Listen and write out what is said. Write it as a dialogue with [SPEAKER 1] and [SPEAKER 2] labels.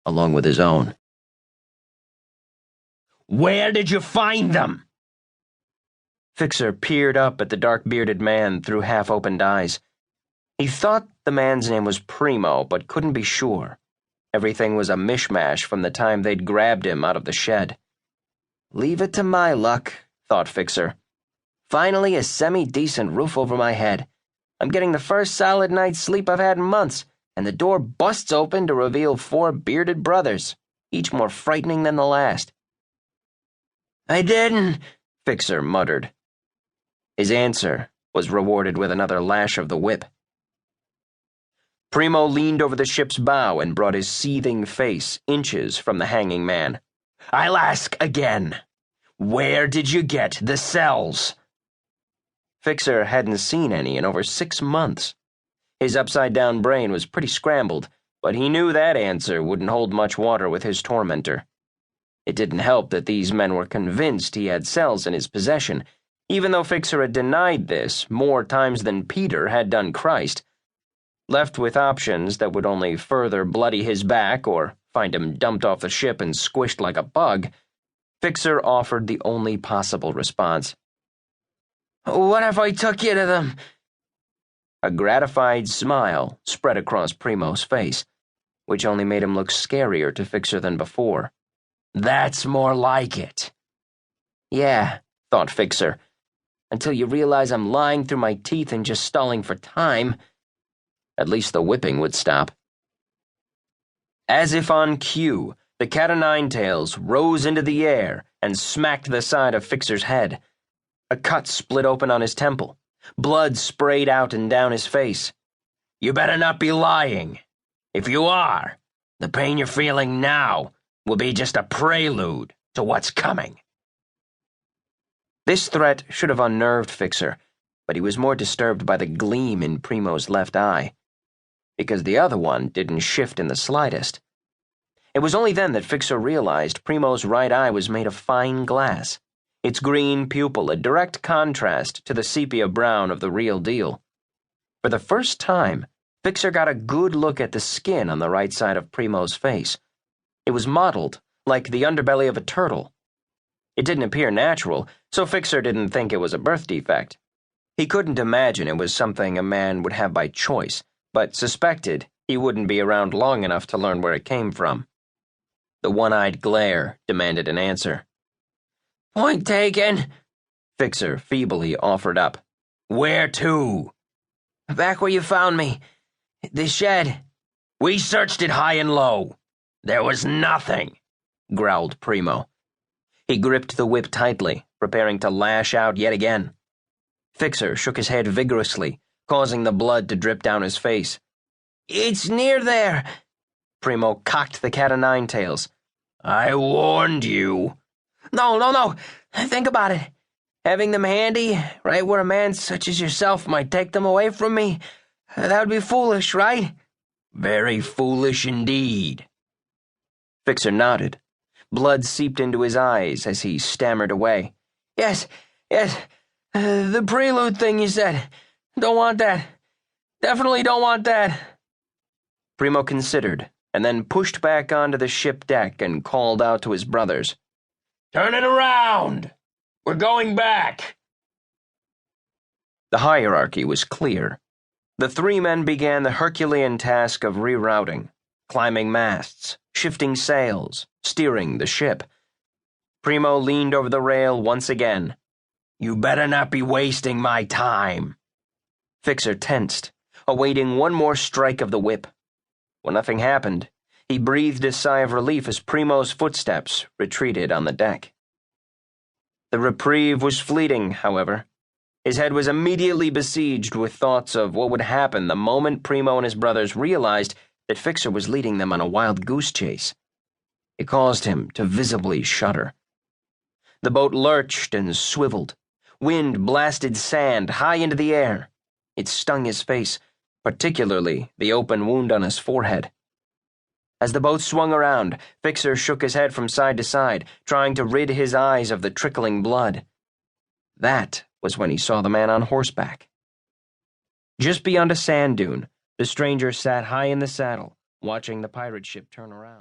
[SPEAKER 1] along with his own. "Where did you find them?" Fixer peered up at the dark-bearded man through half-opened eyes. He thought the man's name was Primo, but couldn't be sure. Everything was a mishmash from the time they'd grabbed him out of the shed. Leave it to my luck, thought Fixer. Finally, a semi-decent roof over my head. I'm getting the first solid night's sleep I've had in months, and the door busts open to reveal 4 bearded brothers, each more frightening than the last. "I didn't," Fixer muttered. His answer was rewarded with another lash of the whip. Primo leaned over the ship's bow and brought his seething face inches from the hanging man. "I'll ask again. Where did you get the cells?" Fixer hadn't seen any in over 6 months. His upside-down brain was pretty scrambled, but he knew that answer wouldn't hold much water with his tormentor. It didn't help that these men were convinced he had cells in his possession, even though Fixer had denied this more times than Peter had done Christ. Left with options that would only further bloody his back or find him dumped off the ship and squished like a bug, Fixer offered the only possible response. "What if I took you to them?" A gratified smile spread across Primo's face, which only made him look scarier to Fixer than before. "That's more like it." "Yeah," thought Fixer, "until you realize I'm lying through my teeth and just stalling for time." At least the whipping would stop. As if on cue, the cat-o'-nine-tails rose into the air and smacked the side of Fixer's head. A cut split open on his temple. Blood sprayed out and down his face. "You better not be lying. If you are, the pain you're feeling now will be just a prelude to what's coming." This threat should have unnerved Fixer, but he was more disturbed by the gleam in Primo's left eye, because the other one didn't shift in the slightest. It was only then that Fixer realized Primo's right eye was made of fine glass, its green pupil a direct contrast to the sepia brown of the real deal. For the first time, Fixer got a good look at the skin on the right side of Primo's face. It was mottled, like the underbelly of a turtle. It didn't appear natural, so Fixer didn't think it was a birth defect. He couldn't imagine it was something a man would have by choice, but suspected he wouldn't be around long enough to learn where it came from. The one-eyed glare demanded an answer. "Point taken," Fixer feebly offered up. "Where to?" "Back where you found me. The shed." "We searched it high and low. There was nothing," growled Primo. He gripped the whip tightly, preparing to lash out yet again. Fixer shook his head vigorously, causing the blood to drip down his face. "It's near there." Primo cocked the cat-o'-nine-tails. "I warned you." No. Think about it. Having them handy, right where a man such as yourself might take them away from me, that would be foolish, right? "Very foolish indeed." Fixer nodded. Blood seeped into his eyes as he stammered away. Yes, the prelude thing you said. Don't want that. Definitely don't want that." Primo considered, and then pushed back onto the ship deck and called out to his brothers. "Turn it around! We're going back!" The hierarchy was clear. The 3 men began the Herculean task of rerouting, climbing masts, shifting sails, steering the ship. Primo leaned over the rail once again. "You better not be wasting my time." Fixer tensed, awaiting one more strike of the whip. When nothing happened, he breathed a sigh of relief as Primo's footsteps retreated on the deck. The reprieve was fleeting, however. His head was immediately besieged with thoughts of what would happen the moment Primo and his brothers realized that Fixer was leading them on a wild goose chase. It caused him to visibly shudder. The boat lurched and swiveled. Wind blasted sand high into the air. It stung his face, particularly the open wound on his forehead. As the boat swung around, Fixer shook his head from side to side, trying to rid his eyes of the trickling blood. That was when he saw the man on horseback. Just beyond a sand dune, the stranger sat high in the saddle, watching the pirate ship turn around.